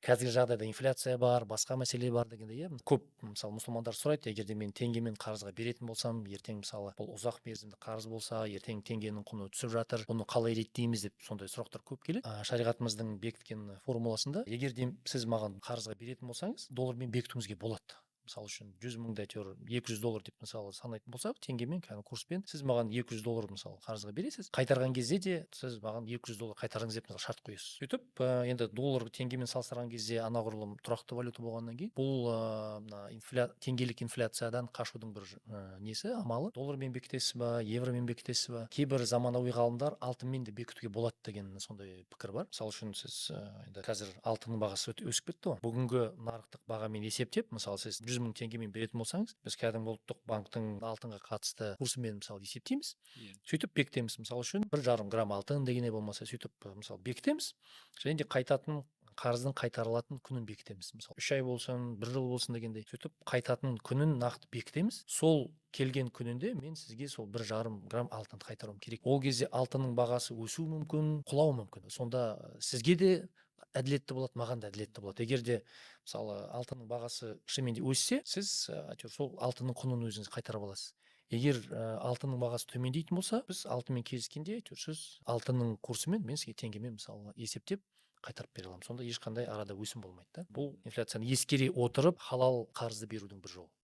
қазіргі жағдайда инфляция бар, басқа мәселе бар дегенде, иә, көп мысалы мұсылмандар сұрайды, егер де мен теңгемен қарызға беретін болсам, ертең мысалы бұл ұзақ мерзімді қарыз болса, ертең теңгенің құны түсіп жатыр, бұны қалай реттейміз деп сондай сұрақтар көп келеді. Шариғатымыздың бекіткен формуласында, егер де сіз маған қарызға беретін болсаңыз, доллармен бекітуіңізге болады. Мысалы үшін 100 мыңды әйтеуір 200 доллар деп мысалы санайтын болсақ, теңгемен кәдімгі курспен сіз маған 200 доллар мысалы қарызға бересіз. Қайтарған кезде де сіз маған 200 доллар қайтарыңыз деп мысалы шарт қоясыз. Сөйтіп, енді доллар теңгемен салыстырған кезде анағұрлым тұрақты валюта болғаннан кейін бұл мына теңгелік инфляциядан қашудың бір несі амалы. Доллармен бекітесіз ба, евромен бекітесіз ба? Кейбір заманауи ғалымдар алтынмен де бекітуге болады деген сондай пікір бар. Мысалы үшін сіз енді қазір алтынның бағасы өсіп кетті ғой. Бүгінгі нарықтық бағамен есептеп, мысалы сіз 100 мың теңгемен беретін болсаңыз, біз кәдімгі ұлттық банктың алтынға қатысты курсымен мысалы есептейміз. Сөйтіп бекітеміз. Мысалы үшін 1,5 грамм алтын дегенде болмаса сөйтіп мысалы бекітеміз. Және де қайтатын қарыздың қайтарылатын күнін бекітеміз. Мысалы 3 ай болсын, 1 жыл болсын дегендей. Сөйтіп қайтатын күнін нақты бекітеміз. Сол келген күнінде мен сізге сол 1,5 грамм алтынды қайтаруым керек. Ол кезде алтынның бағасы өсуі мүмкін, құлауы мүмкін. Сонда сізге де әділетті болады, маған да әділетті болады. Егер де мысалы алтынның бағасы шынымен де өссе, сіз әйтеуір сол алтынның құнын өзіңіз қайтарып аласыз. Егер алтынның бағасы төмендейтін болса, біз алтынмен келіскенде әйтеуір сіз алтынның курсымен мен сізге теңгемен мысалы есептеп қайтарып бере аламын. Сонда ешқандай арада өсім болмайды да. Бұл инфляцияны ескере отырып халал қарызды берудің бір жолы.